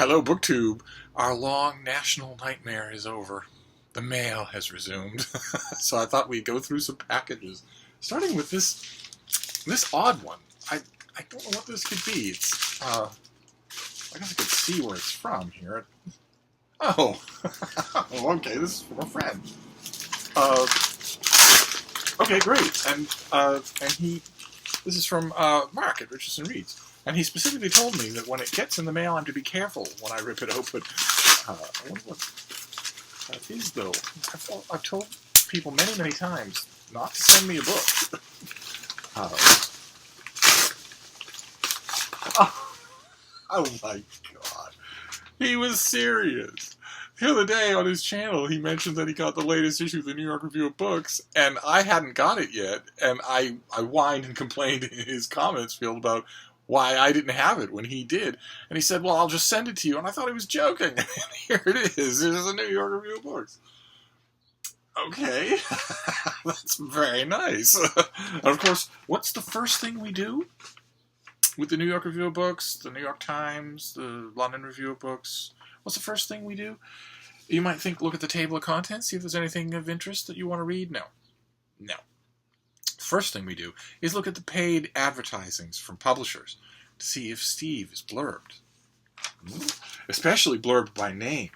Hello, BookTube. Our long national nightmare is over. The mail has resumed. So I thought we'd go through some packages, starting with this odd one. I don't know what this could be. It's I guess I could see where it's from here. Oh, okay. This is from a friend. Okay, great. And this is from Mark at Richardson Reads. And he specifically told me that when it gets in the mail, I'm to be careful when I rip it open. I wonder what that is, though. I've told people many, many times not to send me a book. Oh my god. He was serious. The other day on his channel, he mentioned that he got the latest issue of the New York Review of Books, and I hadn't got it yet, and I whined and complained in his comments field about why I didn't have it when he did. And he said, well, I'll just send it to you. And I thought he was joking. And here it is. There's a New York Review of Books. Okay. That's very nice. And of course, what's the first thing we do with the New York Review of Books, the New York Times, the London Review of Books? What's the first thing we do? You might think, look at the table of contents, see if there's anything of interest that you want to read. No. No. First thing we do is look at the paid advertisings from publishers to see if Steve is blurbed. Especially blurbed by name.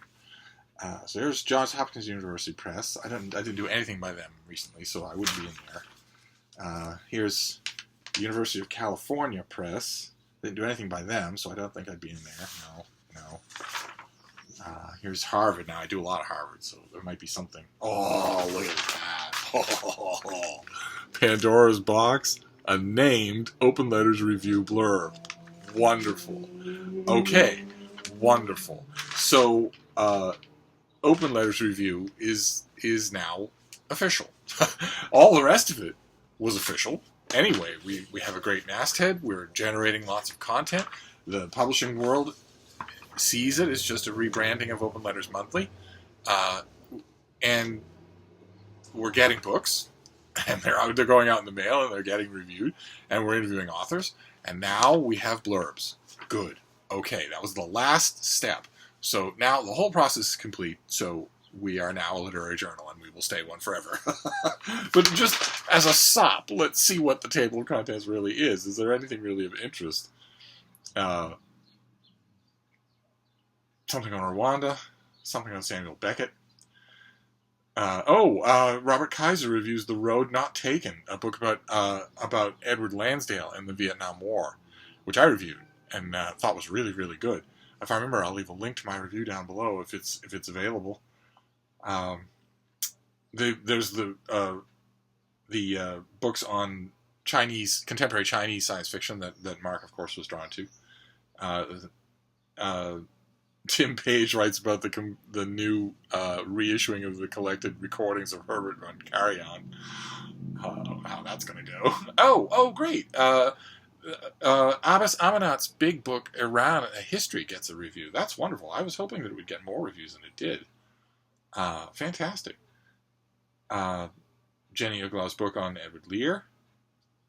So there's Johns Hopkins University Press. I didn't do anything by them recently, so I wouldn't be in there. Here's the University of California Press. Didn't do anything by them, so I don't think I'd be in there. No. Here's Harvard. Now, I do a lot of Harvard, so there might be something. Oh, look at that. Oh, Pandora's Box, a named Open Letters Review blurb. Wonderful. Okay, wonderful. So, Open Letters Review is now official. All the rest of it was official. Anyway, we have a great masthead. We're generating lots of content. The publishing world sees it as just a rebranding of Open Letters Monthly. And we're getting books. And they're going out in the mail, and they're getting reviewed, and we're interviewing authors, and now we have blurbs. Good. Okay, that was the last step. So now the whole process is complete, so we are now a literary journal, and we will stay one forever. But just as a sop, let's see what the table of contents really is. Is there anything really of interest? Something on Rwanda, something on Samuel Beckett. Robert Kaiser reviews The Road Not Taken, a book about Edward Lansdale and the Vietnam War, which I reviewed and thought was really, really good. If I remember, I'll leave a link to my review down below if it's available. There's the books on contemporary Chinese science fiction that Mark, of course, was drawn to. Tim Page writes about the new reissuing of the collected recordings of Herbert von Karajan. How that's going to go. Oh, great. Abbas Amanat's big book, Iran, A History, gets a review. That's wonderful. I was hoping that it would get more reviews than it did. Fantastic. Jenny Uglau's book on Edward Lear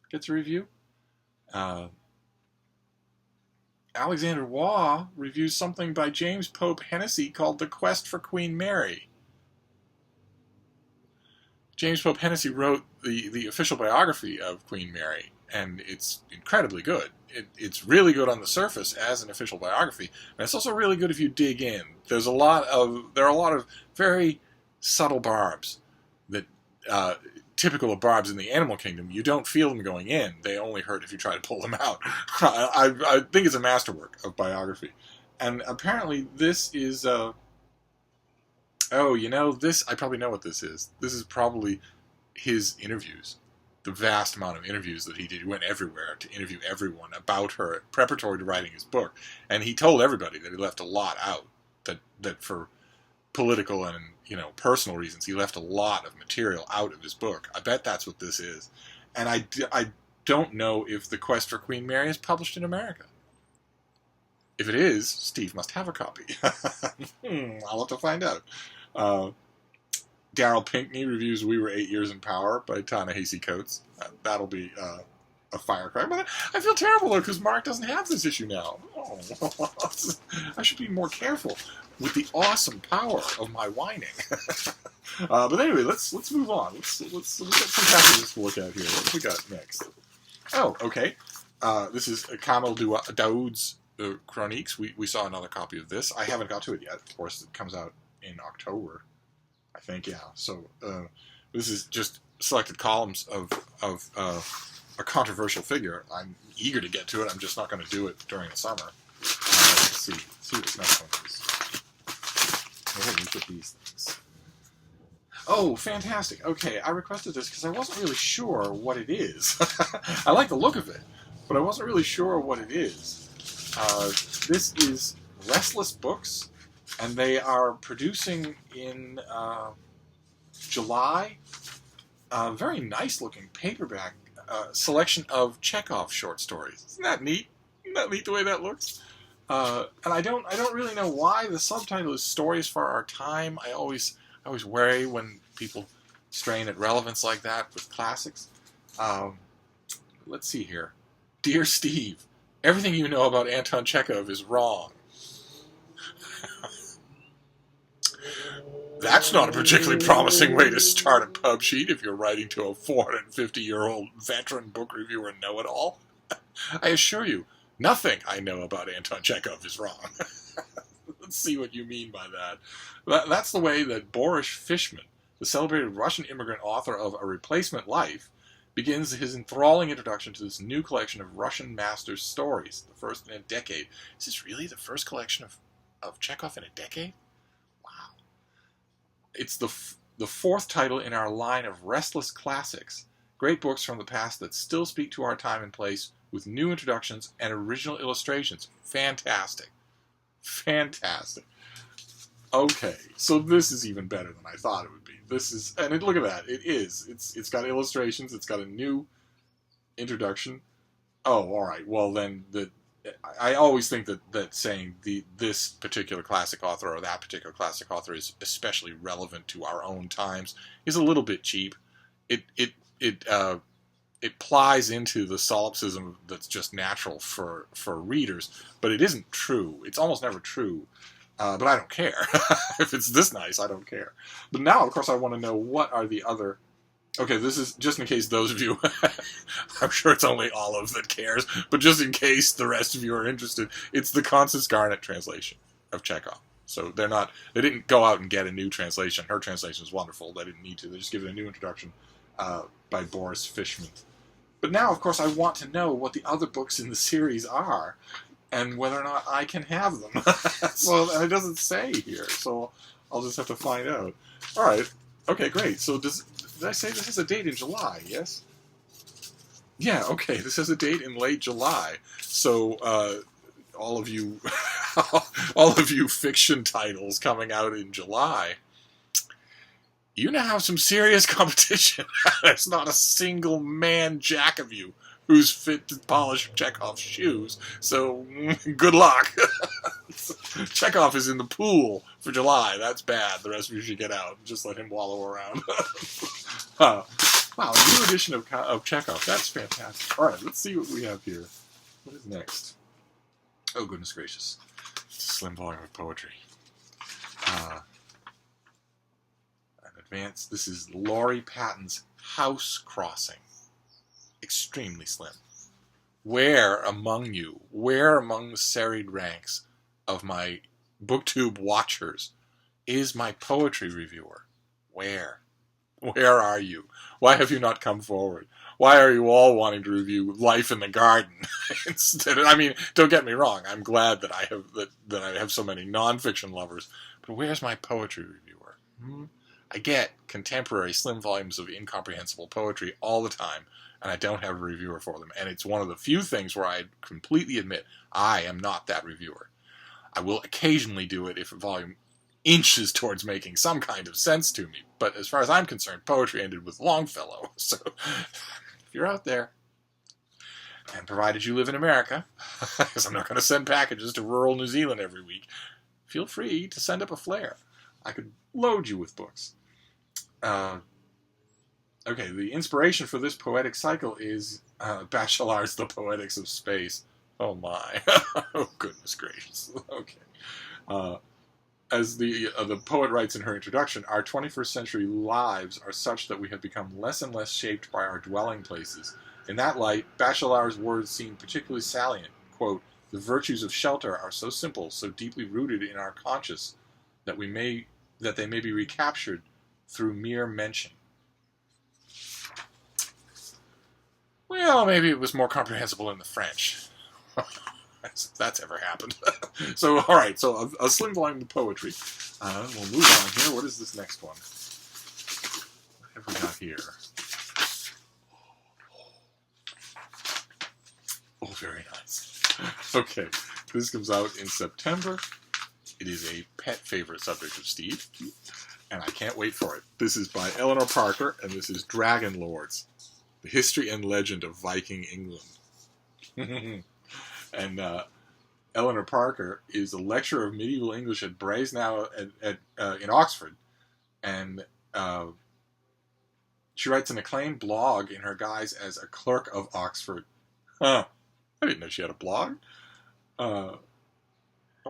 gets a review. Alexander Waugh reviews something by James Pope Hennessy called The Quest for Queen Mary. James Pope Hennessy wrote the official biography of Queen Mary, and it's incredibly good. It's really good on the surface as an official biography, and it's also really good if you dig in. There are a lot of very subtle barbs that typical of barbs in the animal kingdom. You don't feel them going in. They only hurt if you try to pull them out. I think it's a masterwork of biography. And apparently this is... I probably know what this is. This is probably his interviews. The vast amount of interviews that he did. He went everywhere to interview everyone about her, preparatory to writing his book. And he told everybody that he left a lot out. That for political and personal reasons, he left a lot of material out of his book. I bet that's what this is. And I don't know if The Quest for Queen Mary is published in America. If it is, Steve must have a copy. I'll have to find out. Daryl Pinkney reviews We Were 8 Years in Power by Ta-Nehisi Coates. That'll be a firecracker. But I feel terrible, though, because Mark doesn't have this issue now. Oh, I should be more careful with the awesome power of my whining. But anyway, let's move on. Let's get some passages to look at here. What have we got next? Oh, okay. This is Kamel Daoud's Chroniques. We saw another copy of this. I haven't got to it yet. Of course, it comes out in October, I think. Yeah. So this is just selected columns of a controversial figure. I'm eager to get to it. I'm just not going to do it during the summer. Let's see what this next one is. Oh, look at these things. Oh, fantastic. Okay, I requested this because I wasn't really sure what it is. I like the look of it, but I wasn't really sure what it is. This is Restless Books, and they are producing in July a very nice-looking paperback selection of Chekhov short stories. Isn't that neat? Isn't that neat the way that looks? And I don't really know why the subtitle is Stories for Our Time. I always worry when people strain at relevance like that with classics. Let's see here. Dear Steve, everything you know about Anton Chekhov is wrong. That's not a particularly promising way to start a pub sheet if you're writing to a 450-year-old veteran book reviewer know-it-all. I assure you, nothing I know about Anton Chekhov is wrong. Let's see what you mean by that. That's the way that Boris Fishman, the celebrated Russian immigrant author of A Replacement Life, begins his enthralling introduction to this new collection of Russian masters' stories, the first in a decade. Is this really the first collection of Chekhov in a decade? Wow. It's the fourth title in our line of restless classics, great books from the past that still speak to our time and place with new introductions and original illustrations. Fantastic. Fantastic. Okay, so this is even better than I thought it would be. This is, and look at that. It is. It's got illustrations. It's got a new introduction. Oh, all right. Well, then I always think that saying this particular classic author or that particular classic author is especially relevant to our own times is a little bit cheap. It plies into the solipsism that's just natural for readers, but it isn't true. It's almost never true. But I don't care. If it's this nice, I don't care. But now, of course, I want to know what are the other... Okay, this is just in case those of you... I'm sure it's only Olive that cares, but just in case the rest of you are interested, it's the Constance Garnett translation of Chekhov. So they didn't go out and get a new translation. Her translation is wonderful. They didn't need to. They just give it a new introduction by Boris Fishman. But now, of course, I want to know what the other books in the series are, and whether or not I can have them. So it doesn't say here, so I'll just have to find out. All right. Okay, great. So did I say this has a date in July? Yes. Yeah. Okay. This has a date in late July. So all of you, all of you fiction titles coming out in July, you now have some serious competition. There's not a single man jack of you who's fit to polish Chekhov's shoes, so good luck. Chekhov is in the pool for July. That's bad. The rest of you should get out. Just let him wallow around. Wow, a new edition of Chekhov. That's fantastic. All right, let's see what we have here. What is next? Oh, goodness gracious. It's a slim volume of poetry. An advance. This is Laurie Patton's House Crossing. Extremely slim. Where among the serried ranks of my booktube watchers is my poetry reviewer? Where are you? Why have you not come forward? Why are you all wanting to review Life in the Garden instead? I mean, don't get me wrong. I'm glad that I have so many nonfiction lovers. But where's my poetry reviewer? I get contemporary slim volumes of incomprehensible poetry all the time, and I don't have a reviewer for them. And it's one of the few things where I completely admit I am not that reviewer. I will occasionally do it if a volume inches towards making some kind of sense to me. But as far as I'm concerned, poetry ended with Longfellow. So if you're out there, and provided you live in America, because I'm not going to send packages to rural New Zealand every week, feel free to send up a flare. I could load you with books. Okay, the inspiration for this poetic cycle is Bachelar's The Poetics of Space. Oh my. Oh goodness gracious. Okay. As the poet writes in her introduction, our 21st century lives are such that we have become less and less shaped by our dwelling places. In that light, Bachelar's words seem particularly salient. Quote, the virtues of shelter are so simple, so deeply rooted in our conscience that they may be recaptured through mere mention. Well, maybe it was more comprehensible in the French. That's ever happened. So, all right. So, a slim volume of poetry. We'll move on here. What is this next one? What have we got here? Oh, very nice. Okay. This comes out in September. It is a pet favorite subject of Steve, and I can't wait for it. This is by Elanor Parker, and this is Dragon Lords, the history and legend of Viking England. And Elanor Parker is a lecturer of medieval English at Brasenau in Oxford, and she writes an acclaimed blog in her guise as a clerk of Oxford. Huh. I didn't know she had a blog. I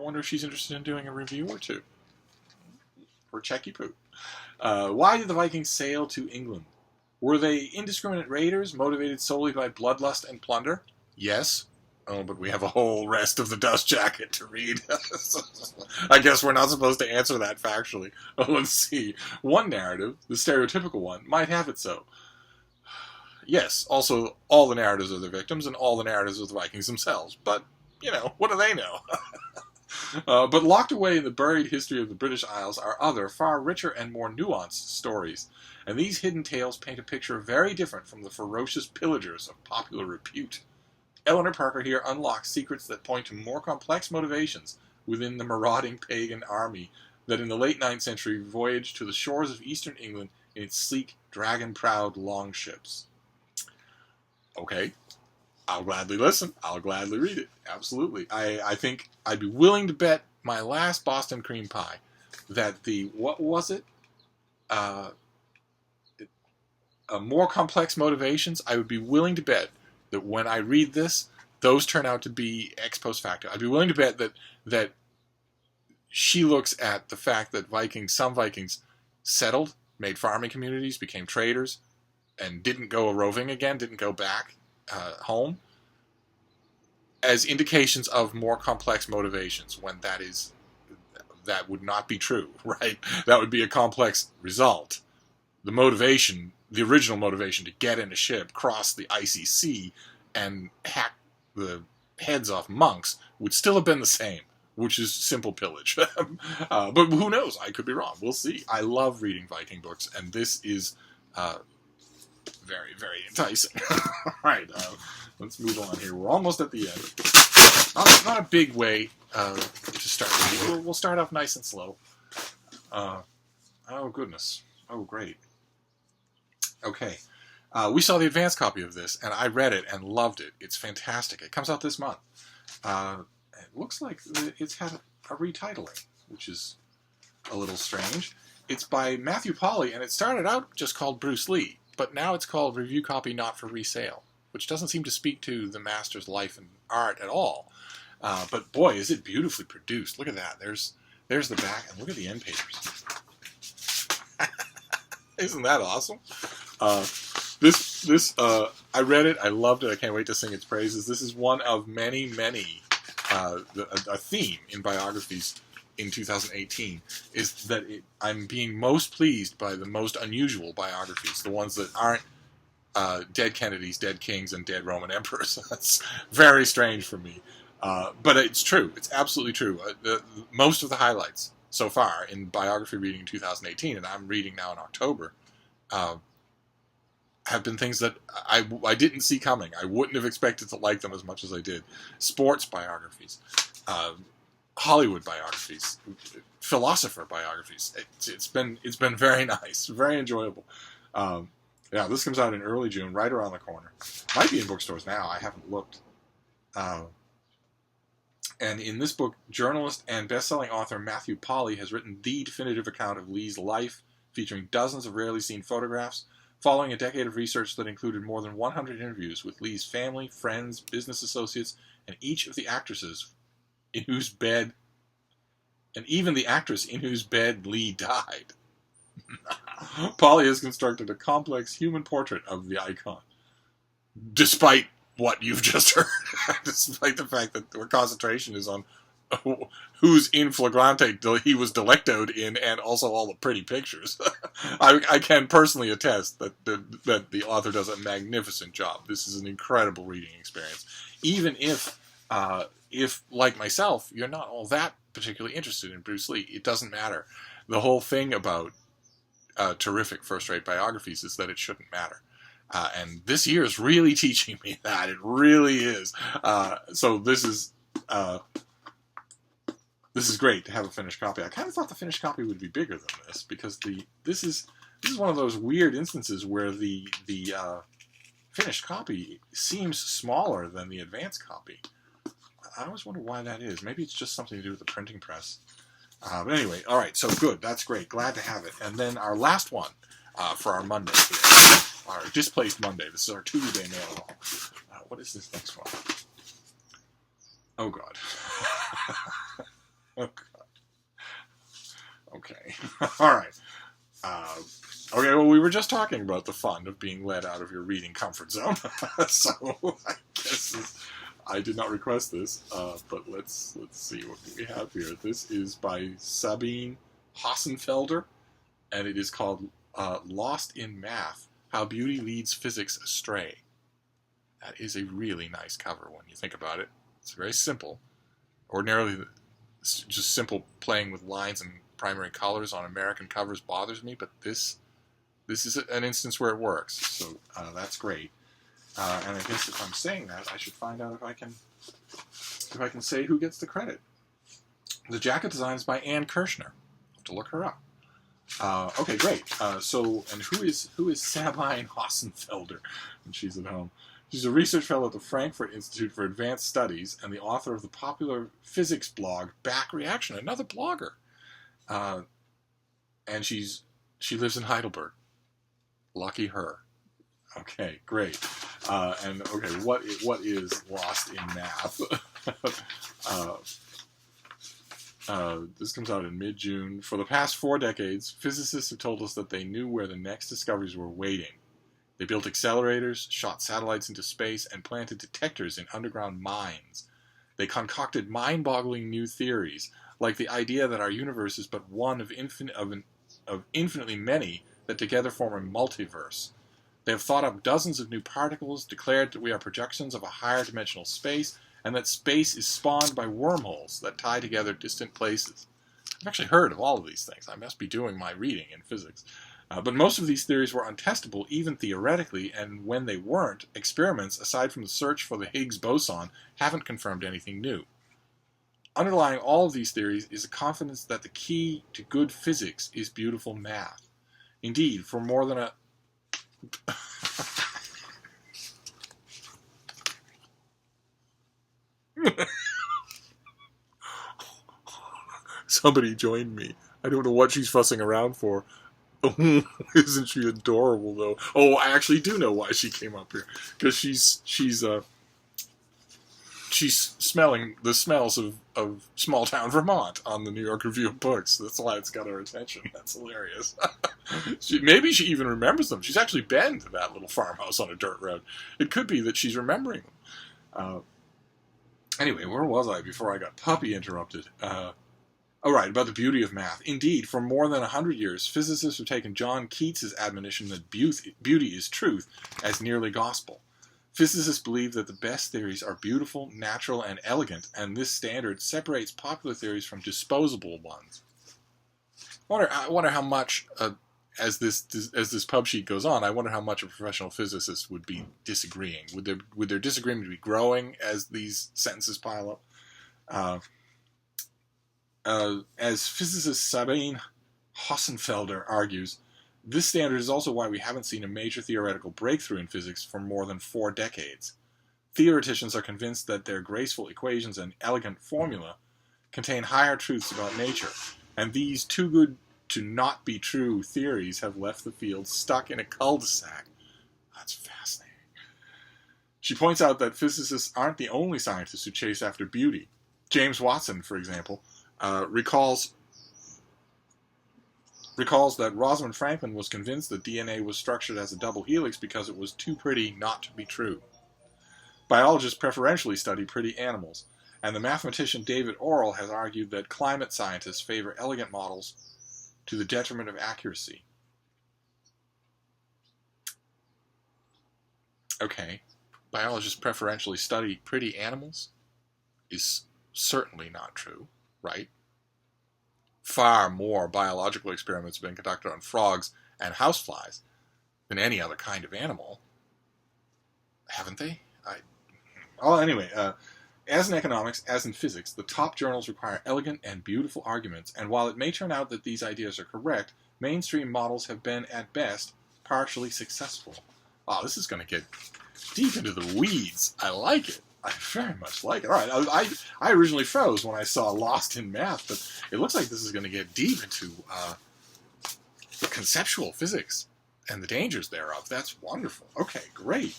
wonder if she's interested in doing a review or two. For Checky Poo. Why did the Vikings sail to England? Were they indiscriminate raiders motivated solely by bloodlust and plunder? Yes. Oh, but we have a whole rest of the dust jacket to read. I guess we're not supposed to answer that factually. Oh, let's see. One narrative, the stereotypical one, might have it so. Yes, also all the narratives of their victims and all the narratives of the Vikings themselves. But, what do they know? But locked away in the buried history of the British Isles are other, far richer and more nuanced stories. And these hidden tales paint a picture very different from the ferocious pillagers of popular repute. Elanor Parker here unlocks secrets that point to more complex motivations within the marauding pagan army that in the late 9th century voyaged to the shores of eastern England in its sleek, dragon-prowed longships. Okay, I'll gladly listen. I'll gladly read it. Absolutely. I think I'd be willing to bet my last Boston cream pie that what was it? More complex motivations, I would be willing to bet that when I read this, those turn out to be ex post facto. I'd be willing to bet that she looks at the fact that some Vikings settled, made farming communities, became traders, and didn't go roving again, didn't go back home, as indications of more complex motivations, when that would not be true, right? That would be a complex result. The original motivation to get in a ship, cross the icy sea, and hack the heads off monks would still have been the same, which is simple pillage. But who knows? I could be wrong. We'll see. I love reading Viking books, and this is very, very enticing. All right, let's move on here. We're almost at the end. Not a big way to start. We'll start off nice and slow. Oh, goodness. Oh, great. Okay. We saw the advanced copy of this, and I read it and loved it. It's fantastic. It comes out this month. It looks like it's had a retitling, which is a little strange. It's by Matthew Polly, and it started out just called Bruce Lee, but now it's called Review Copy Not for Resale, which doesn't seem to speak to the master's life and art at all. But boy, is it beautifully produced. Look at that. There's the back, and look at the end papers. Isn't that awesome? I read it. I loved it. I can't wait to sing its praises. This is one of many, a theme in biographies in 2018 is that I'm being most pleased by the most unusual biographies, the ones that aren't dead Kennedys, dead kings, and dead Roman emperors. That's very strange for me. But it's true. It's absolutely true. Most of the highlights so far in biography reading in 2018, and I'm reading now in October, have been things that I didn't see coming. I wouldn't have expected to like them as much as I did. Sports biographies, Hollywood biographies, philosopher biographies. It's been very nice, very enjoyable. Yeah, this comes out in early June, right around the corner. Might be in bookstores now. I haven't looked. And in this book, journalist and best-selling author Matthew Polly has written the definitive account of Lee's life, featuring dozens of rarely seen photographs, following a decade of research that included more than 100 interviews with Lee's family, friends, business associates, and each of the actresses in whose bed, and even the actress in whose bed Lee died. Polly has constructed a complex human portrait of the icon, despite what you've just heard, despite the fact that the concentration is on whose in flagrante he was delectoed in, and also all the pretty pictures. I can personally attest that the author does a magnificent job. This is an incredible reading experience, even if like myself, you're not all that particularly interested in Bruce Lee. It doesn't matter. The whole thing about terrific first-rate biographies is that it shouldn't matter. And this year is really teaching me that. It really is. So this is great to have a finished copy. I kind of thought the finished copy would be bigger than this, because this is one of those weird instances where the finished copy seems smaller than the advanced copy. I always wonder why that is. Maybe it's just something to do with the printing press. But anyway, all right, so good. That's great. Glad to have it. And then our last one for our Monday here. Our Displaced Monday. This is our Tuesday mail haul. What is this next one? Oh, God. Oh, God. Okay. All right. Okay, well, we were just talking about the fun of being let out of your reading comfort zone. So I guess I did not request this, but let's see what we have here. This is by Sabine Hossenfelder, and it is called Lost in Math: How Beauty Leads Physics Astray. That is a really nice cover when you think about it. It's very simple. Ordinarily, it's just simple playing with lines and primary colors on American covers bothers me, but this is an instance where it works. So that's great. And I guess if I'm saying that, I should find out if I can say who gets the credit. The jacket design is by Anne Kirchner. I'll have to look her up. Okay, great. And who is Sabine Hossenfelder when she's at home? She's a research fellow at the Frankfurt Institute for Advanced Studies and the author of the popular physics blog Back Reaction, another blogger. And she lives in Heidelberg. Lucky her. Okay, great. And okay, what is Lost in Math? This comes out in mid-June. For the past 4 decades, physicists have told us that they knew where the next discoveries were waiting. They built accelerators, shot satellites into space, and planted detectors in underground mines. They concocted mind-boggling new theories, like the idea that our universe is but one of infinitely many that together form a multiverse. They have thought up dozens of new particles, declared that we are projections of a higher dimensional space, and that space is spawned by wormholes that tie together distant places. I've actually heard of all of these things. I must be doing my reading in physics. But most of these theories were untestable, even theoretically, and when they weren't, experiments, aside from the search for the Higgs boson, haven't confirmed anything new. Underlying all of these theories is a confidence that the key to good physics is beautiful math. Indeed, for more than a... Somebody joined me. I don't know what she's fussing around for. Oh, isn't she adorable, though? Oh, I actually do know why she came up here. Because she's smelling the smells of small-town Vermont on the New York Review of Books. That's why it's got her attention. That's hilarious. Maybe she even remembers them. She's actually been to that little farmhouse on a dirt road. It could be that she's remembering them. Anyway, where was I before I got puppy interrupted? Oh, right, about the beauty of math. Indeed, for more than 100 years, physicists have taken John Keats's admonition that beauty is truth as nearly gospel. Physicists believe that the best theories are beautiful, natural, and elegant, and this standard separates popular theories from disposable ones. I wonder how much, as this pub sheet goes on, I wonder how much a professional physicist would be disagreeing. Would their disagreement be growing as these sentences pile up? As physicist Sabine Hossenfelder argues, this standard is also why we haven't seen a major theoretical breakthrough in physics for more than 4 decades. Theoreticians are convinced that their graceful equations and elegant formula contain higher truths about nature, and these too good to not be true theories have left the field stuck in a cul-de-sac. That's fascinating. She points out that physicists aren't the only scientists who chase after beauty. James Watson, for example, recalls that Rosalind Franklin was convinced that DNA was structured as a double helix because it was too pretty not to be true. Biologists preferentially study pretty animals, and the mathematician David Orrell has argued that climate scientists favor elegant models to the detriment of accuracy. Okay, biologists preferentially study pretty animals is certainly not true, right? Far more biological experiments have been conducted on frogs and houseflies than any other kind of animal. Haven't they? Anyway, as in economics, as in physics, the top journals require elegant and beautiful arguments, and while it may turn out that these ideas are correct, mainstream models have been, at best, partially successful. Wow, this is going to get deep into the weeds. I like it. I very much like it. All right, I originally froze when I saw Lost in Math, but it looks like this is going to get deep into conceptual physics and the dangers thereof. That's wonderful. Okay, great.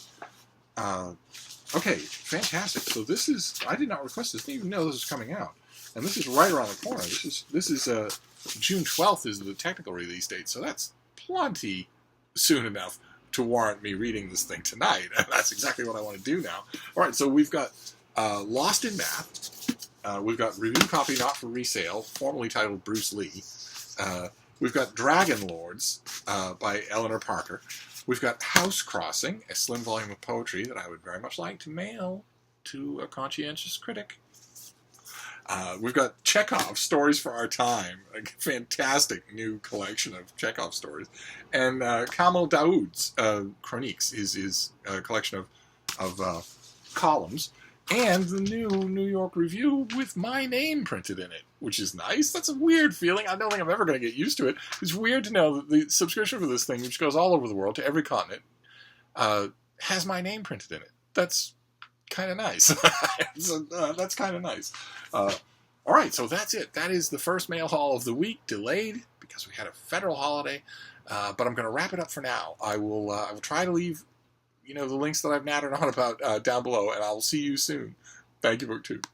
Okay, fantastic. So this is, I did not request this. Didn't even know this was coming out. And this is right around the corner. This is June 12th is the technical release date, so that's plenty soon enough to warrant me reading this thing tonight. And that's exactly what I want to do now. All right, so we've got Lost in Math. We've got review copy not for resale, formerly titled Bruce Lee. We've got Dragon Lords by Elanor Parker. We've got House Crossing, a slim volume of poetry that I would very much like to mail to a conscientious critic. We've got Chekhov, Stories for Our Time, a fantastic new collection of Chekhov stories. And Kamel Daoud's Chroniques, his collection of columns. And the new New York Review with my name printed in it, which is nice. That's a weird feeling. I don't think I'm ever going to get used to it. It's weird to know that the subscription for this thing, which goes all over the world to every continent, has my name printed in it. That's kind of nice. That's kind of nice. All right, so that's it. That is the first mail haul of the week, delayed because we had a federal holiday. But I'm going to wrap it up for now. I will try to leave the links that I've nattered on about down below, and I'll see you soon. Thank you, BookTube.